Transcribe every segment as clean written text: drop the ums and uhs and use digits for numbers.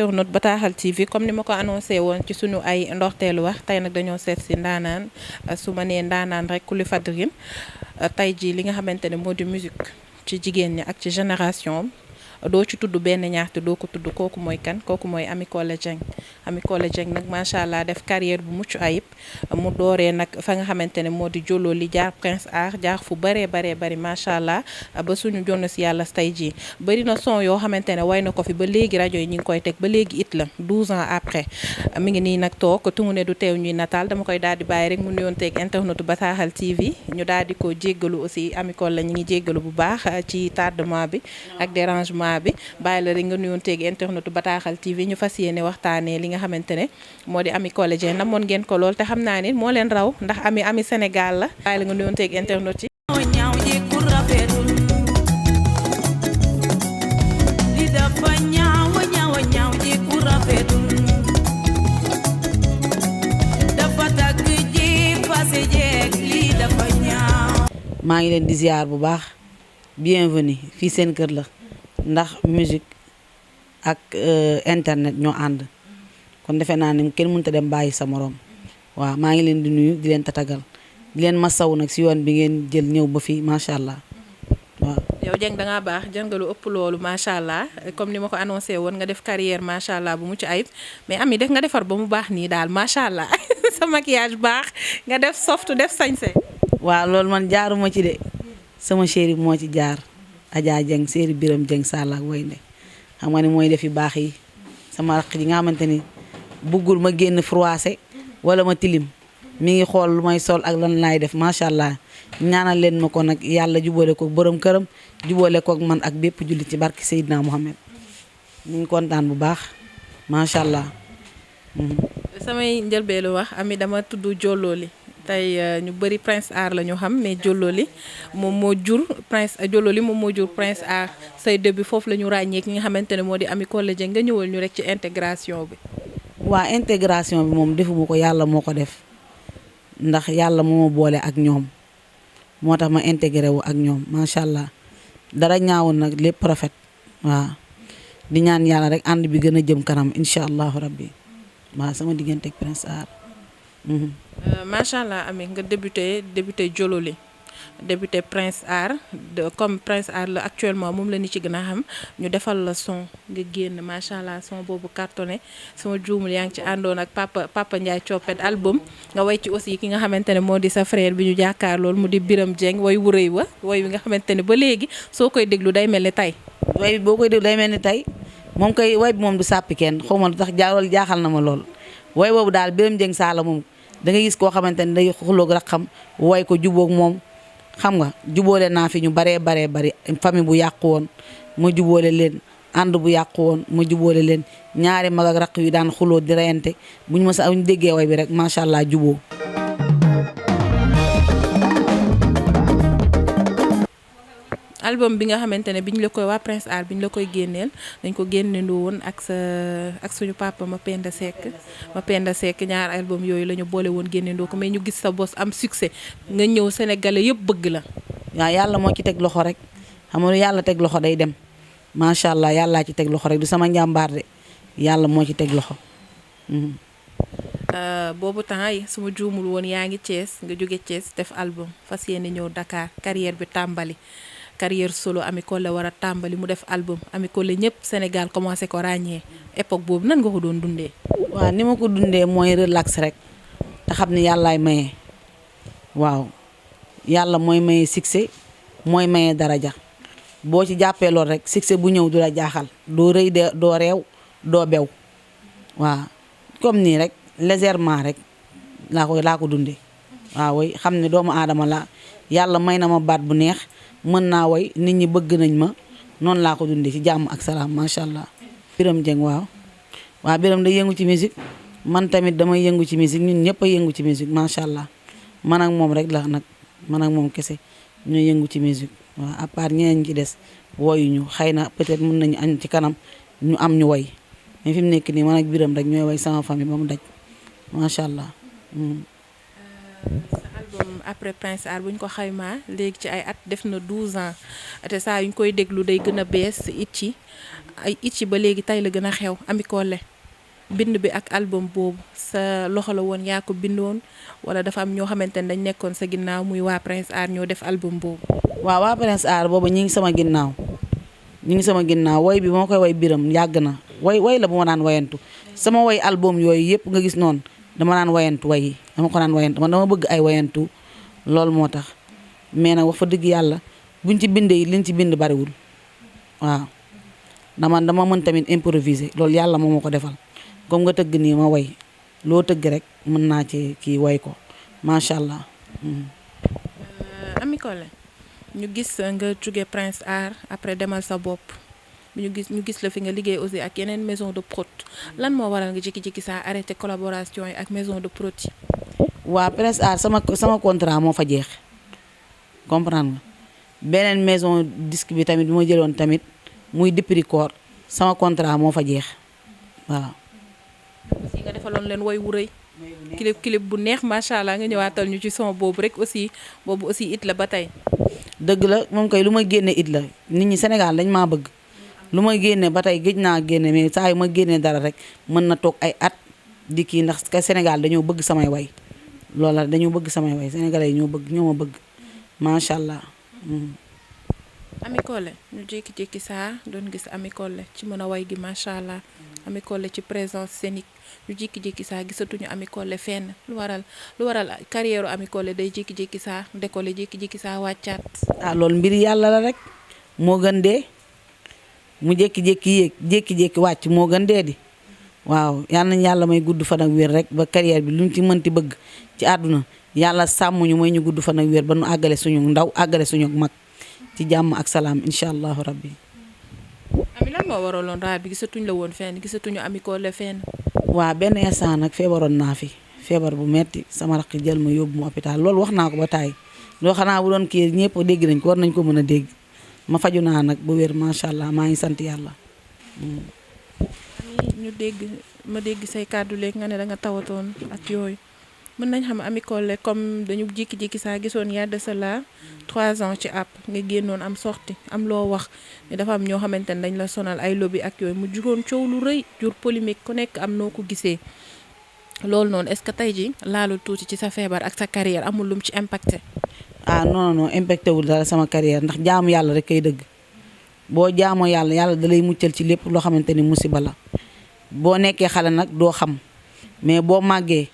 internet Bataaxal TV comme ni ma ko annoncé woon ci sunu ay ndorteelu wax tey nag dañoo seet si ndaanaan su ma nee ndaanaan rek Coly Fadrine tey jii li nga xamante ne moo di musique ci jigéen ñi ak ci génération doo ci tudd benn ñaar te doo ko tudd kooku mooy kan kooku mooy Ami Collé Dieng Ami Collé Dieng nag macha allah def carrière bu mucc ayib mu dooree nag fa nga xamante ne moo di Jollo li jaar Prince Art jaar fu bëree bari macha allah ba suñu jonn si yàlla tey jii bëri na son yoo xamante ne way na ko fi ba léegi rajo yi ñu ngi koy teg ba léegi it la 12 ans après mi ngi nii nag toog tungu ne du teew ñuy nataal dama koy daal di bàyyi rek mu nuyoon teeg internetu Bataaxal TV ñu daal di ko jéggalu aussi Ami Collé ñu ngi jéggalu bu baax ci tardement bi ak dérangement bi bàyyi la rek nga nuyoon teeg internetu Bataaxal TV ñu fas yéene waxtaanee li nga xamante ne moo di Ami Collé Dieng namoon ngeen ko lool te xam naa ni moo leen raw ndax ami Sénégal la bàyyi la nga nuyoon teeg internet yi. maa ngi leen di ziar bu baax bienvenue fii seen kër la ndax musique ak internet ñoo ànd kon defe naa ne kenn mënut a dem bàyyi sa morom waaw maa ngi leen di nuyu di leen tatagal di leen masaw nag si yoon bi ngeen jël ñëw ba fii macha allah waaw. yow Dieng da ngaa baax jël nga lu ëpp loolu macha allah comme ni ma ko annoncé woon nga def carrière macha allah bu mucc ayib mais Ami def nga defar ba mu baax nii daal macha allah sa maquillage baax nga def soft def sañse. waaw loolu man jaaruma ci de sama chéri moo ci jaar Adja Dieng chéri Biram Dieng Sall ak Waynde xam nga ni mooy def yu baax yi sama raq ji nga xamante ni buggul ma génn froissé wala ma tilim mi ngi xool lu may sol ak lan laay def macha allah ñaanal leen ma ko nag yàlla jubóole ko borom këram jubóole ko ak man ak bépp jullit ci barki Seydina Mohamed ñu ngi kontaan bu baax macha allah. samay njëlbeelu wax Ami dama tudd Jollo li tey ñu bëri Prince Art la ñu xam mais Jollo li moom moo jur Prince Art say début foofu la ñu ràññee ki nga xamante ne moo di Ami Collé Dieng nga ñëwal ñu rek ci intégration bi. waa intégration bi moom defuma ko yàlla moo ko def ndax yàlla moo ma boole ak ñoom moo tax ma intégré wu ak ñoom macha allah dara ñaawul nag lépp rafet waaw di ñaan yàlla rek ànd bi gën a jëm kanam incha allahu rabbi waaw sama diggante ak Prince Art. macha allah Ami nga débuté Jollo li débuté Prince Art comme Prince Art la actuellement moom la ni ci gën a xam ñu defal la son nga génn macha allah son boobu cartonné sama juumul yaa ngi ci àndoon ak papa Ndiaye Coppet album nga way ci aussi ki nga xamante ne moo di sa frère bi ñu jàkkaar lool mu di Biram Dieng way wu rëy wa way wi nga xamante ne ba léegi soo koy déglu day mel ni tey. way boo koy déglu day mel ni tey moom koy way bi moom du sàppi kenn xaw ma lu tax jaaxal na ma lool way boobu daal Biram Dieng Sall moom da ngay gis koo xamante ne day xuloog raxam way ko jubóog moom. xam nga jubóole naa fi ñu baree bari famille bu yàqu woon ma jubóole leen ànd bu yàqu woon ma jubóole leen ñaari mag ak raq yu daan xuloo di reyante buñ ma sa ñu déggee way bi rek macha allah juboo album bi nga xamante ne biñ la koy waa Prince Art biñ la koy génneel dañ ko génnendoo woon ak suñu papa Mapenda Seck ñaar album yooyu la ñu boole woon génnendoo ko mais ñu gis sa bos am succès nga ñëw sénégalais yëpp bëgg la. waaw yàlla moo ci teg loxo rek xam nga yàlla teg loxo day dem macha allah yàllaa ci teg loxo rek du sama njàmbaar de yàlla moo ci teg loxo. boobu temps yi suma juumul woon yaa ngi Thiès nga jóge Thiès def album fas yéene ñëw Dakar carrière bi tàmbali. carrière solo Ami Collé war a tàmbali mu def album Ami Collé ñëpp Sénégal commencé ko ràññee époque boobu nan nga ko doon dundee. waaw ni ma ko dundee mooy relax rek te xam ni yàllaay maye waaw yàlla mooy maye succès mooy maye daraja boo ci jàppee lool rek succès bu ñëw du la jaaxal doo rëy de doo réew doo bew waaw comme nii rek légèrement rek laa ko dundee waaw xam ne doomu aadama la yàlla may na ma baat bu neex. mën naa way nit ñi bëgg nañ ma noonu laa ko dundee ci jàmm ak salaam macha allah. Biram Dieng waaw Biram day yëngu ci musique man tamit damay yëngu ci musique ñun ñëpp a yëngu ci musique macha allah man ak moom rek la nag man ak moom kese ñooy yëngu ci musique waaw à part ñeneen ci des woyuñu xëy na peut-être mën nañu añ ci kanam ñu am ñu woy mais fi mu nekk nii man ak Biram rek ñooy woy sama famille ba mu daj macha allah. sa album après Prince Art bu ñu ko xaymaa léegi ci ay at def na 12 ans te saa yu ñu koy déglu day gën a bees it ci ba léegi tey la gën a xew Ami Collé bind bi ak album boobu sa loxo la woon yaa ko bindoon wala dafa am ñoo xamante ne dañ nekkoon sa ginnaaw muy waa Prince Art ñoo def album boobu. waaw waa Prince Art boobu ñi ngi sama ginnaaw woy bi moo koy woy biram yàgg na woy la bu ma daan wayantu sama woy album yooyu yëpp nga gis noonu dama daan wayantu way yi dama ko daan wayantu man dama bëgg ay wayantu loolu moo tax mais nag wax fa dëgg yàlla buñ ci bindee yi liñ ci bind bariwul waaw dama mën tamit improviser loolu yàlla moo ma ko defal comme nga tëgg nii ma way loo tëgg rek mën naa ci kii way ko macha allah. Ami Collé ñu gis nga jóge Prince Art après demal sa bopp ñu gis la fi nga liggéey aussi ak yeneen maison de prod lan moo waral nga jékki-jékki saa arrêté collaboration yi ak maison de prod yi. waa Prince Art sama contrat moo fa jeex comprendre nga beneen maison disque bi tamit bi ma jëloon tamit muy Dipricor sama contrat moo fa jeex waaw. aussi nga defaloon leen woy wu rëy clip bu neex macha allah nga ñëwaatal ñu ci son boobu rek aussi boobu aussi it la ba tey. dëgg la moom kay lu ma génne it la nit ñi Sénégal dañ maa bëgg lu ma génne ba tey géej naa génne mais saa yu ma génnee dara rek mën na toog ay at di kii ndax ka Sénégal dañoo bëgg samay way loola dañoo bëgg samay way sénégalais yi ñoo ma bëgg macha allah. Ami Collé ñu jékki-jékki saa doon gis Ami Collé ci mën a way gi macha allah Ami Collé ci présence scénique ñu jékki-jékki saa gisatuñu Ami Collé fenn lu waral carrière Ami Collé day jékki-jékki saa décollé jékki-jékki saa wàccaat. loolu mbir yàlla la rek moo gën dee mu jékki-jékki yéeg jékki-jékki wàcc moo gën dee di waaw yal nañu yàlla may gudd fan ak wér rek ba carrière bi lu ñu ci mënti bëgg ci àdduna yàlla sàmm ñu may ñu gudd fan ak wér ba nu àggale suñu ndaw àggale suñu mag ci jàmm ak salaam incha allahu rabbi. Ami lan moo waraloon raar bi gisatuñ la woon fenn gisatuñu Ami Collé fenn. waa benn instant nag feebaroon naa fi feebar bu metti sama rakk jël ma yóbbu mu hôpital loolu wax naa ko ba taay loo xanaa bu doon kii ñëpp dégg nañ ko war nañ ko mën a dégg ma faju naa nag bu wér macha allah maa ngi sant yàlla. ñu dégg say kàddu léegi nga ne da nga tawatoon ak yooyu mën nañ xam Ami Collé comme dañu jékki-jékki saa gisoon y a de cela 3 ans ci app nga génnoon am sorti am loo wax ne dafa am ñoo xamante ne dañ la sonal ay lobby ak yooyu mu jugoon coow lu rëy jur polémique ku nekk am noo ko gisee loolu noonu est-ce que tey ji laalul tuuti ci sa feebar ak sa carrière amul lum ci impacté. non impacté wul dara sama carrière ndax jaamu yàlla rek kay dëgg boo jaamoo yàlla da lay muccal ci lépp loo xamante ni musiba la boo nekkee xale nag doo xam mais boo màggee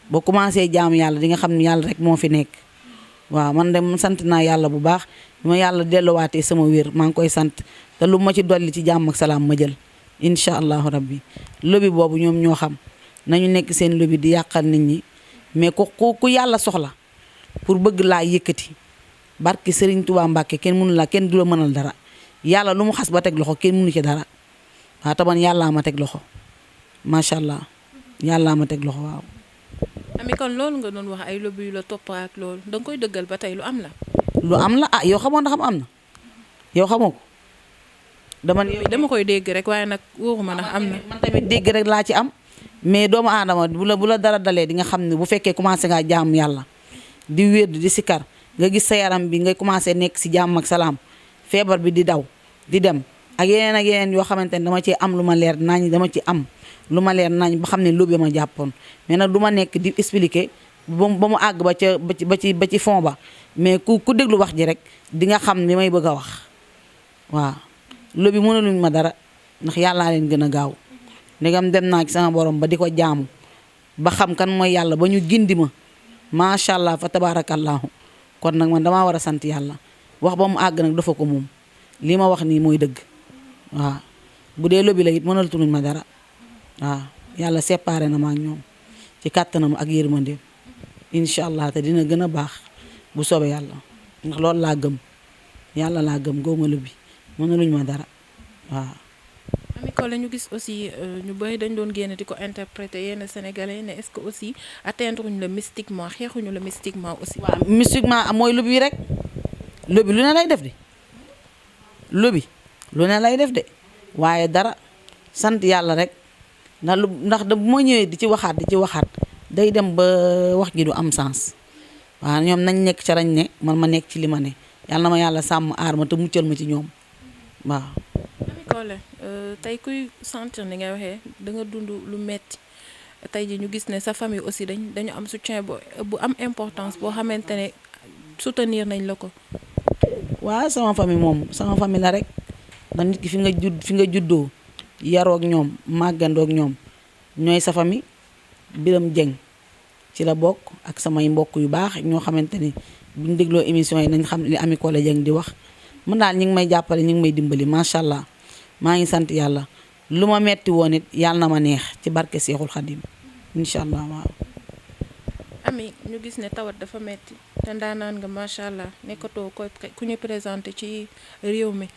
boo commencé jaamu yàlla di nga xam ne yàlla rek moo fi nekk waaw man de sant naa yàlla bu baax bi ma yàlla delluwaatee sama wér maa ngi koy sant te lu ma ci dolli ci jàmm ak salaam ma jël incha allahu rabbi lobby boobu ñoom ñoo xam nañu nekk seen lobby di yàqal nit ñi mais ku yàlla soxla pour bëgg laa yëkkati barki Serigne Touba Mbacke kenn du la mënal dara yàlla lu mu xas ba teg loxo kenn mënu ci dara waaw taban yàllaa ma teg loxo macha allah yàllaa ma teg loxo waaw. Ami kon loolu nga doon wax ay lobby yu la topp ak loolu danga koy dëggal ba tey lu am la. lu am la yow xamoon ndax am na yow xamoo ko. dama koy dégg rek waaye nag wóoruma ndax am na. man tamit dégg rek laa ci am mais doomu aadama bu la dara dalee di nga xam ne bu fekkee commencé ngaa jaamu yàlla di wér di sikar nga gis sa yaram bi ngay commencé nekk si jàmm ak salaam feebar bi di daw di dem ak yeneen yoo xamante ne dama ci am lu ma leer nañ dama ci am lu ma leer nañ ba xam ne lóobe ma jàppoon mais nag du ma nekk di expliquer ba mu àgg ba ci fond ba mais ku déglu wax ji rek di nga xam li may bëgg a wax waaw lóobi mënaluñ ma dara ndax yàllaa leen gën a gaaw ndegam dem naa ci sama borom ba di ko jaamu ba xam kan mooy yàlla ba ñu gindi ma macha allah fa tabarakallahu kon nag man damaa war a sant yàlla wax ba mu àgg nag dafa ko moom li ma wax nii mooy dëgg waaw bu dee lóbi la it mënalatuñ ma dara waaw yàlla séparé na ma ak ñoom ci kàttanam ak yërmandeem incha allah te dina gën a baax bu soobee yàlla ndax loolu laa gëm yàlla laa gëm góoma lóbi mënaluñ ma dara waaw. Ami Collé ñu gis aussi ñu bëri dañ doon génn di ko interpréter yenn sénégalais ne est-ce que aussi atteindre ñu la mystiquement xeexuñu la mystiquement aussi. waaw mystiquement mooy lóbi rek lóbi lu ne lay def de lóbi lu ne lay def de waaye dara sant yàlla rek ndax bu ma ñëwee di ci waxaat day dem ba wax ji du am sens waaw ñoom nañ nekk ca lañ ne man ma nekk ci li ma ne yàlla na ma yàlla sàmm aar ma te muccal ma ci ñoom waaw. Ami Collé tey kuy sentir ni ngay waxee da nga dund lu metti tey ji ñu gis ne sa famille aussi dañu am soutien bu am importance boo xamante ne soutenir nañ la ko. waaw sama famille moom sama famille la rek ndax nit ki fi nga juddoo yaroog ñoom màggandoog ñoom ñooy sa famille. Biram Jeng ci la bokk ak samay mbokk yu baax ñoo xamante ni buñ dégloo émission yi nañ xam li Ami Collé Dieng di wax man daal ñi ngi may jàppale ñi ngi may dimbali macha allah maa ngi sant yàlla lu ma metti woon it yàlla na ma neex ci barke Seexul Xadim incha allah waaw. Ami ñu gis ne tawat dafa metti te ndaanaan nga macha allah nekkatoo koy ku ñu présenté ci réew mi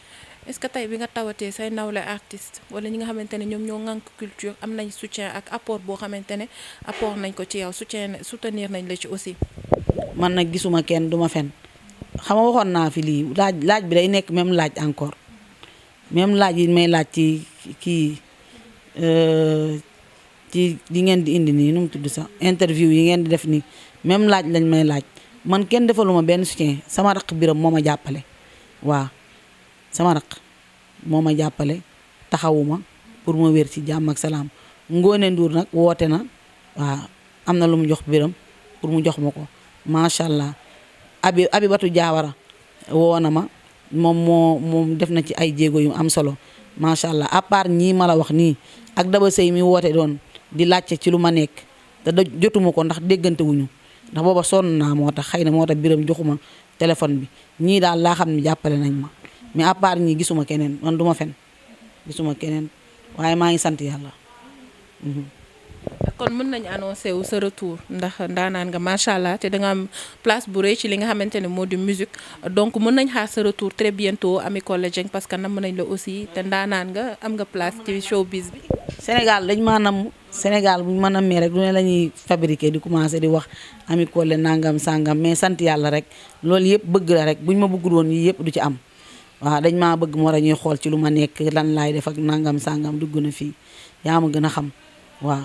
est-ce que tey bi nga tawatee say nawle artiste wala ñi nga xamante ne ñoom ñoo ŋànk culture am nañ soutien ak apport boo xamante ne apport nañ ko ci yow soutenir nañ la ci aussi. man nag gisuma kenn duma fen xam nga waxoon naa fi lii laaj bi day nekk même laaj encore même laaj yi may laaj ci kii ci li ngeen di indi nii nu mu tudd sax interview yi ngeen di def nii même laaj lañ may laaj man kenn defaluma benn soutien sama raq biram moo ma jàppale waaw. sama raq moo ma jàppale taxawuma pour ma wér ci jàmm ak salaam Ngoone Ndour nag woote na waaw am na lu mu jox biram pour mu jox ma ko macha allah Abibatu Jaawara woo na ma moom def na ci ay jéego yu am solo macha allah à part ñii ma la wax nii ak Daba Sey mi woote doon di laajte ci lu ma nekk te jotuma ko ndax déggante wuñu ndax booba sonn naa moo tax xëy na moo tax biram joxuma téléphone bi ñii daal laa xam ne jàppale nañ ma. mais à part ñi gisuma keneen man duma fen gisuma keneen waaye maa ngi sant yàlla. kon mën nañu annoncé wu sa retour ndax ndaanaan nga macha allah te da nga am place bu rëy ci li nga xamante ne moo di musique donc mën nañ xaar sa retour très bientôt Ami Collé Dieng parce que nam nañ la aussi te ndaanaan nga am nga place ci showbiz bi. Sénégal dañ maa nam Sénégal bu ñu ma nammee rek lu ne la ñuy fabriquer di commencer di wax Ami Collé nangam sangam mais sant yàlla rek loolu yëpp bëgg la rek buñ ma bëggul woon yii yëpp du ci am. waaw dañ maa bëgg moo war a ñuy xool ci lu ma nekk lan laay def ak nangam sangam dugg na fii yaa ma gën a xam waaw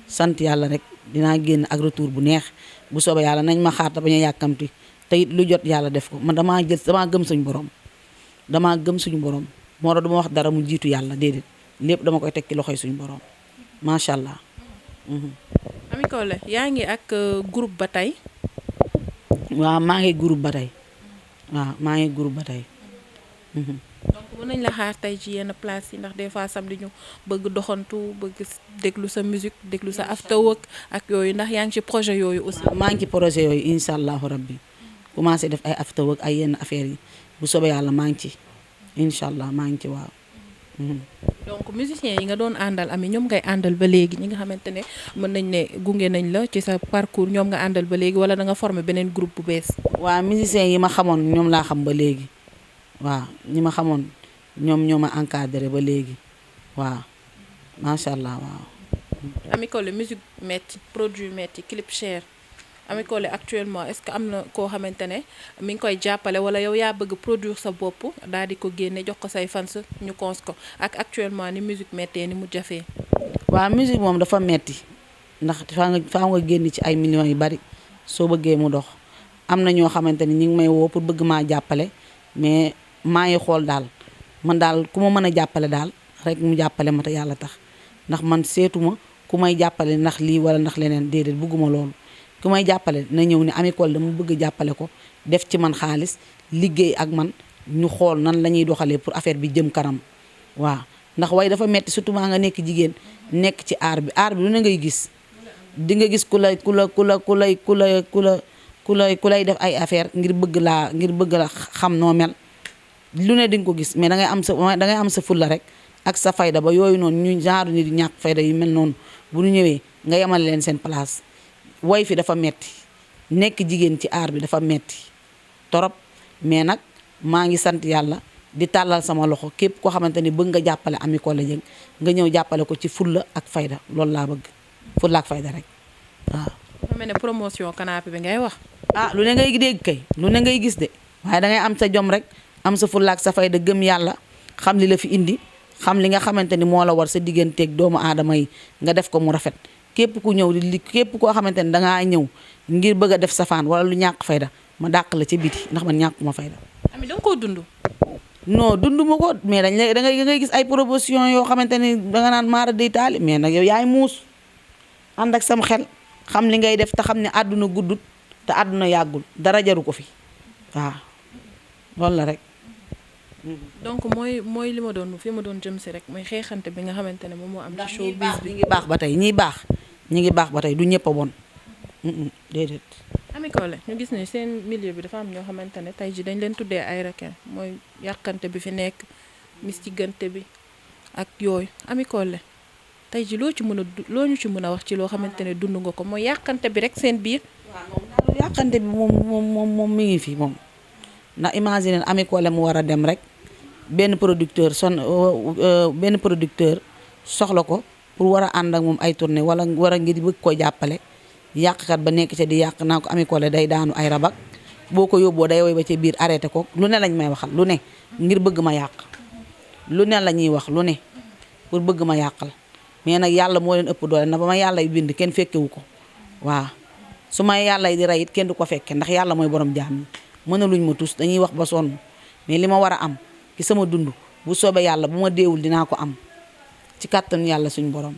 sant yàlla rek dinaa génn ak retour bu neex bu soobee yàlla nañ ma xaar te bañ a yàkkamti te it lu jot yàlla def ko man damaa gëm suñu borom moo tax du ma wax dara mu jiitu yàlla déedéet lépp dama koy teg ci loxoy suñu borom macha allah. Ami Collé yaa ngi ak groupe ba tey. waaw maa ngi groupe ba tey waaw maa ngi groupe ba tey. donc mën nañ la xaar tey ci yenn place yi ndax des fois samedi ñu bëgg doxantu bëgg déglu sa musique déglu sa after work ak yooyu ndax yaa ngi ci projet yooyu aussi. maa ngi ci projet yooyu incha allahu rabbi commencé def ay after work ay yenn affaires yi bu soobee yàlla maa ngi ci incha allah maa ngi ci waaw. donc musiciens yi nga doon àndal Ami ñoom ngay àndal ba léegi ñi nga xamante ne mën nañ ne gunge nañ la ci sa parcours ñoom nga àndal ba léegi wala da nga former beneen groupe bu bees. waaw musiciens yi ma xamoon ñoom laa xam ba léegi. waaw ñi ma xamoon ñoo ma encadré ba léegi waaw macha allah waaw. Ami Collé musique metti produit metti clip cher Ami Collé actuellement est-ce que am na koo xamante ne mi ngi koy jàppale wala yow yaa bëgg produire sa bopp daal di ko génne jox ko say fans ñu cons ko ak actuellement ni musique mettee ni mu jafee. waaw musique moom dafa metti ndax faa nga génn ci ay millions yu bari soo bëggee mu dox am na ñoo xamante ni ñu ngi may woo pour bëgg maa jàppale mais. maa ngi xool daal man daal ku ma mën a jàppale daal rek mu jàppale ma te yàlla tax ndax man seetuma ku may jàppale ndax lii wala ndax leneen déedéet bugguma loolu ku may jàppale na ñëw ne Ami Collé dama bëgg jàppale ko def ci man xaalis liggéey ak man ñu xool nan la ñuy doxalee pour affaire bi jëm kanam waaw ndax way dafa metti surtout maa nga nekk jigéen nekk ci aar bi lu ne ngay gis di nga gis ku lay def ay affaire ngir bëgg la xam noo mel lu ne di nga ko gis mais dangay am sa fulla rek ak sa fayda ba yooyu noonu ñu genre ni di ñàkk fayda yu mel noonu bu ñu ñëwee nga yemale leen seen place woy fi dafa metti nekk jigéen ci aar bi dafa metti torop mais nag maa ngi sant yàlla di tàllal sama loxo képp koo xamante ni bëgg nga jàppale Ami Collé Dieng nga ñëw jàppale ko ci fulla ak fayda loolu laa bëgg fulla ak fayda rek waaw. dafa mel ne promotion canapé bi ngay wax. lu ne ngay dégg kay lu ne ngay gis de waaye dangay am sa jom rek. am sa fulla ak sa fayda gëm yàlla xam li la fi indi xam li nga xamante ni moo la war sa digganteeg doomu aadama yi nga def ko mu rafet képp ku ñëw di képp koo xamante ne dangaa ñëw ngir bëgg a def safaan wala lu ñàkk fayda ma dàq la ci biti ndax man ñàkkuma fayda. Ami da nga koo dund. non dund ma ko mais dañ lay da ngay gis ay proposition yoo xamante ni danga naan maara day taali mais nag yow yaay muus ànd ak sam xel xam li ngay def te xam ne àdduna guddut te àdduna yàggul dara jaru ko fi waaw loolu la rek. donc mooy li ma doon fi ma doon jëm si rek mooy xeexante bi nga xamante ne moom moo am ci showbiz bi. ñi ngi baax ba tey ñiy baax ñi ngi baax ba tey du ñëpp a bon déedéet. Ami Collé ñu gis ne seen milieu bi dafa am ñoo xamante ne tey ji dañ leen tuddee ay requin mooy yàqante bi fi nekk mistigante bi ak yooyu. Ami Collé tey ji loo ñu ci mën a wax ci loo xamante ne dund nga ko mooy yàqante bi rek seen biir. waaw moom yàqante bi moom mi ngi fi moom ndax imagine Ami Collé mu war a dem rek benn producteur soxla ko pour war a ànd ak moom ay tournée wala war a ngir bëgg koo jàppale. yàqkat ba nekk ca di yàq naa ko Ami Collé day daanu ay rabak boo ko yóbboo day woy ba ca biir arrêté ko lu ne lañ may waxal lu ne ngir bëgg ma yàq lu ne la ñuy wax lu ne pour bëgg ma yàqal mais nag yàlla moo leen ëpp doole na ba ma yàllay bind kenn fekkewu ko waaw su ma yàllay di rey it kenn du ko fekke ndax yàlla mooy borom jaam ñi mënaluñ ma tus dañuy wax ba sonn mais li ma war a am ci sama dund bu soobee yàlla bu ma deewul dinaa ko am ci kàttan yàlla suñ borom.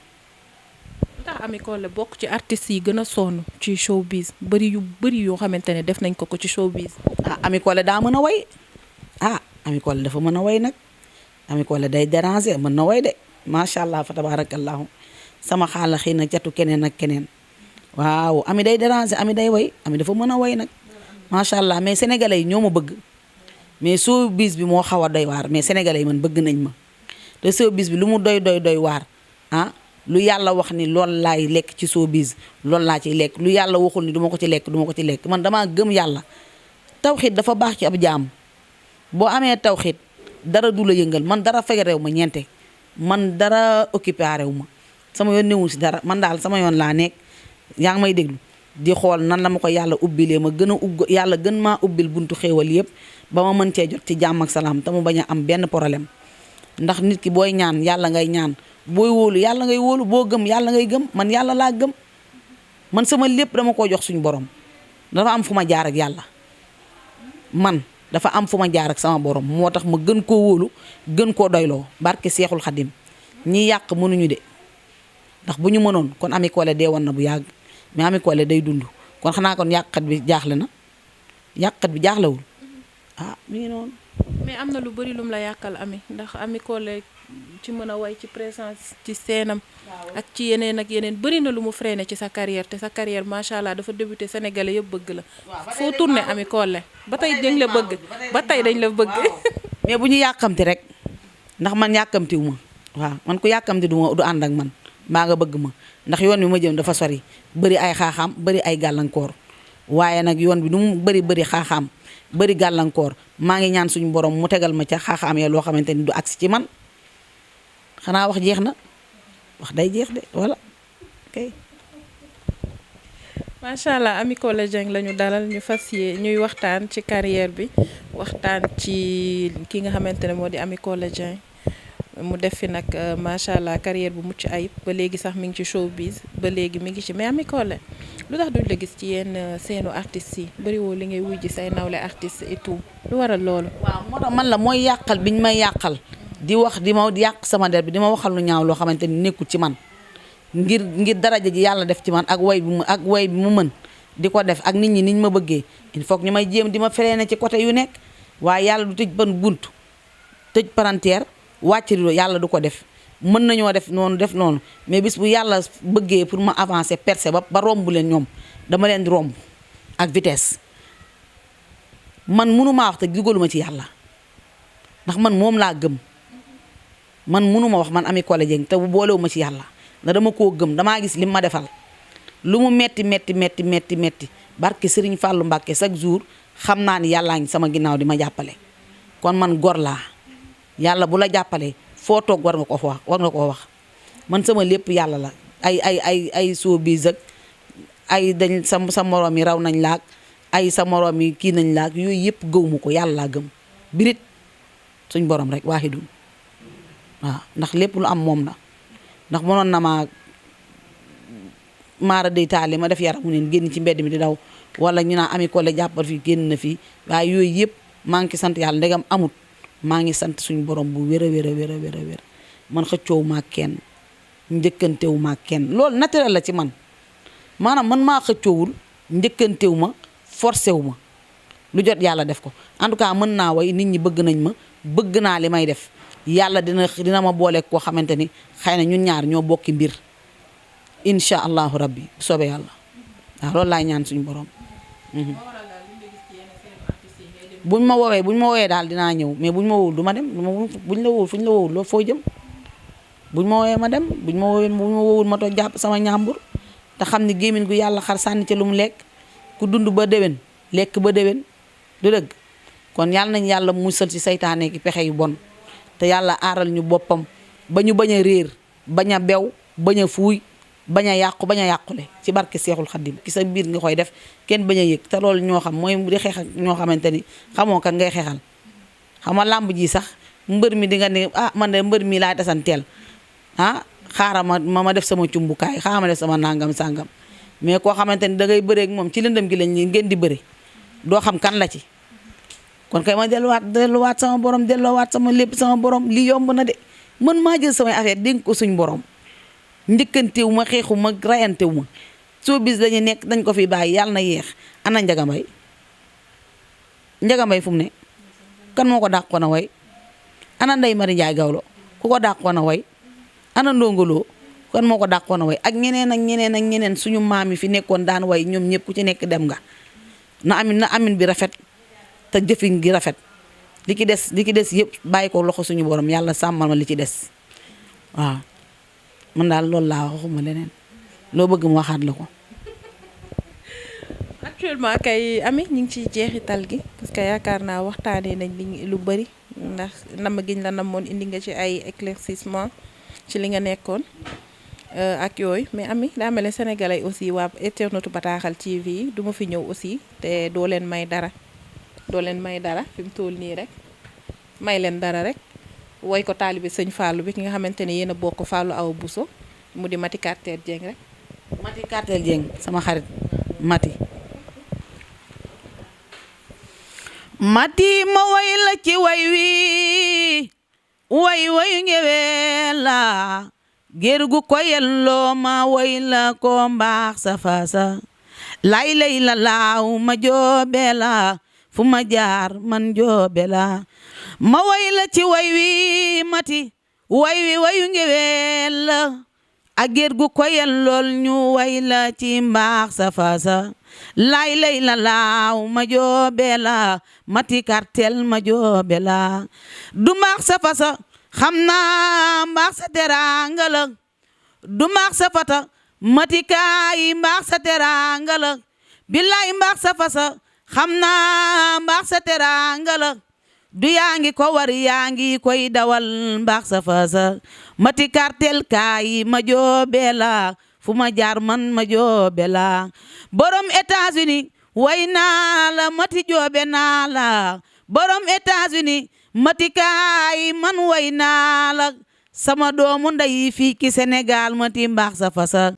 tax Ami Collé bokk ci artistes yi gën a sonn ci showbiz bëri yoo xamante ne def nañ ko ci showbiz. Ami Collé daa mën a way Ami Collé dafa mën a way nag Ami Collé day déranger mën na way de macha allah fa tabarakallahu sama xaala xëy na catu keneen ak keneen waaw Ami day déranger Ami day way Ami dafa mën a way nag macha allah mais sénégalais yi ñoo ma bëgg mais showbiz bi moo xaw a doy waar mais sénégalais yi man bëgg nañ ma te showbiz bi lu mu doy waar lu yàlla wax ni loolu laay lekk ci showbiz loolu laa ciy lekk lu yàlla waxul ni duma ko ci lekk man damaa gëm yàlla tawxiit dafa baax ci ab jaam boo amee tawxiit dara du la yëngal man dara fege rew ma ñeente man dara occupé rew ma sama yoon newul si dara man daal sama yoon laa nekk yaa ngi may déglu di xool nan la ma ko yàlla ubbilee ma gën a yàlla gën maa ubbil buntu xéewal yëpp ba ma mën cee jot ci jàmm ak salaam te mu bañ a am benn problème ndax nit ki booy ñaan yàlla ngay ñaan booy wóolu yàlla ngay wóolu boo gëm yàlla ngay gëm man yàlla laa gëm man sama lépp dama ko jox suñu borom dafa am fu ma jaar ak yàlla man dafa am fu ma jaar ak sama borom moo tax ma gën koo wóolu gën koo doyloo barke Seexul Xadim ñi yàq mënuñu de ndax bu ñu mënoon kon Ami Collé dee woon na bu yàgg mais Ami Collé day dund kon xanaa kon yàqkat bi jaaxle na yàqkat bi jaaxlewul mi ngi noonu. mais am na lu bari lum la yàqal Ami ndax Ami Collé ci mën a way ci présence ci seenam ak ci yeneen ak yeneen bëri na lu mu freiné ci sa carrière te sa carrière macha allah dafa débuté sénégalais yëpp bëgg la foo tourné Ami Collé ba tey dañ la bëgg ba tey dañ la bëgg. mais bu ñu yàkkamti rek ndax man yàkkamtiwu ma waaw man ku yàkkamti du ànd ak man maa nga bëgg ma ndax yoon bi ma jëm dafa sori bëri ay xaaxaam bëri ay gàllankoor waaye nag yoon bi nu mu bëri xaaxaam bëri gàllankoor maa ngi ñaan suñu borom mu tegal ma ca xaaxaam ya loo xamante ni du agsi ci man xanaa wax jeex na wax day jeex de voilà ok. macha allah Ami Collé Dieng la ñu dalal ñu fas yee ñuy waxtaan ci carrière bi waxtaan ci ki nga xamante ne moo di Ami Collé Dieng mu def fi nag macha allah carrière bu mucc ayib ba léegi sax mi ngi ci showbiz ba léegi mi ngi ci mais Ami Collé lu tax duñ la gis ci yenn seenu artistes yi bëriwoo li ngay wuy ji say nawle artistes et tout lu waral loolu. waaw moo tax man la mooy yàqal biñ may yàqal. di wax di ma yàq sama der bi di ma waxal lu ñaaw loo xamante ni nekkul ci man ngir daraja ji yàlla def ci man ak way bi mu mën di ko def ak nit ñi niñ ma bëggee il faut que ñu may jéem di ma freiné ci côté yu nekk waaye yàlla du tëj ban bunt tëj palanteer wàcc rido yàlla du ko def mën nañoo def noonu mais bis bu yàlla bëggee pour ma avancer percer ba romb leen ñoom dama leen di romb ak vitesse man mënumaa wax te dugaluma ci yàlla ndax man moom laa gëm man mënuma wax man Ami Collé Dieng te bu boolewuma ci yàlla na dama koo gëm damaa gis lim ma defal lu mu metti barke Serigne Fallou Mbacké chaque jour xam naa ni yàllaa ngi sama ginnaaw di ma jàppale kon man gor laa yàlla bu la jàppalee foo toog war nga koo wax man sama lépp yàlla la ay showbiz ak ay dañ sa moroom yi raw nañ laak ay sa moroom yi kii nañ laak yooyu yëpp gëwuma ko yàlla laa gëm birit suñ borom rek waahidun waaw ndax lépp lu am moom la ndax mënoon na maa maara day taali ma def yaramu neen génn ci mbedd mi di daw wala ñu naa ami kole jàppal fii génn na fii waaye yooyu yëpp maa ngi sant yàlla ndegam amut maa ngi sant suñu borom bu wér a wér a wér a wér a wér man xëccoowu maa kenn njëkkantewu maa kenn loolu naturel la ci man maanaam man maa xëccoowul njëkkantewu ma forcé wu ma lu jot yàlla def ko en tout cas mën naa way nit ñi bëgg nañ ma bëgg naa li may def yàlla dina ma boole koo xamante ni xëy na ñun ñaar ñoo bokki mbir incha allahu rabbi bu soobee yàlla waaw loolu laay ñaan suñu borom. buñ ma woowee daal dinaa ñëw mais buñ ma woowul du ma dem buñ la woowul fuñ la woowul loolu foo jëm buñ ma woowee ma dem buñ ma woowul ma toog jàpp sama ñàmbur te xam ni gémmiñ gu yàlla xar sànni ca lu mu lekk ku dund ba déwén lekk ba déwén du dëgg kon yàlla nañ yàlla musal ci saytaane ki pexe yu bon te yàlla aaral ñu boppam ba ñu bañ a réer bañ a bew bañ a fuuy bañ a yàqu bañ a yàqule ci barke Seexul Xaddim ki sa biir nga koy def kenn bañ a yëg te loolu ñoo xam mooy di xeex ak ñoo xamante ni xamoo kan ngay xeexal xam nga làmb ji sax mbër mi di nga ne man de mbër mi laa desanteel xaaral ma def sama cumbukaay xaaral ma def sama nangam sàngam mais koo xamante ni dangay bëreek moom ci lëndëm gi lañ ngeen di bëre doo xam kan la ci kon kay ma delluwaat sama borom delloowaat sama lépp sama borom li yomb na de mën maa jël samay affaire dénk ko suñ borom njëkkantewu ma xeexu ma rayantewu ma soo bis dañu nekk dañ ko fi bàyyi yàlla na yeex ana njagambay fu mu ne kan moo ko dàqoon a way ana Ndey Mari Njaay Gawlo ku ko dàqoon a way ana ndongoloo kan moo ko dàqoon a way ak ñeneen ak ñeneen ak ñeneen suñu maam yi fi nekkoon daan way ñoom ñëpp ku ci nekk dem nga na amin bi rafet te jëfin gi rafet li ki des yëpp bàyyi ko loxo suñu borom yàlla sàmmal ma li ci des waaw man daal loolu laa waxuma leneen loo bëgg mu waxaat la ko. actuellement kay Ami ñu ngi ciy jeexital gi parce que yaakaar naa waxtaanee nañ lu bëri ndax nama giñ la namoon indi nga ci ay éclaircissement ci li nga nekkoon ak yooyu mais Ami daa mel ne sénégalais aussi waa internetu Bataaxal TV yi du ma fi ñëw aussi te doo leen may dara fi mu toll nii rek may leen dara rek woy ko taalibi sëñ Fallou bi ki nga xamante ne yéen a bokk Fallou Awa Bousso mu di Mati Cartel Dieng rek. Mati Cartel Dieng sama xarit Mati ma woy la ci way wi way ngewel la gér gu ko yelloo ma woy la ko mbaax sa faasa lay la laaw ma joobe la fu ma jaar man joobe la ma woy la ci way wi Mati wayu ngewel la ak gér gu ko yellool ñu way la ci mbaax sa faasa lay la laaw ma joobe la Mati Cartel ma joobe la du mbaax sa fasa xam naa mbaax sa teraanga la du mbaax sa fata Mati kaay mbaax sa teraanga la billaay mbaax sa fasa xam naa mbaax sa teraanga la du yaa ngi ko war yaa ngi koy dawal mbaax sa fasa Mati Cartel kaay ma joobe la fu ma jaar man ma joobe la borom États-Unis way naa la Mati joobe naa la borom États-Unis Mati kaay man way naa la sama doomu ndey fii ki Sénégal Mati mbaax sa fasa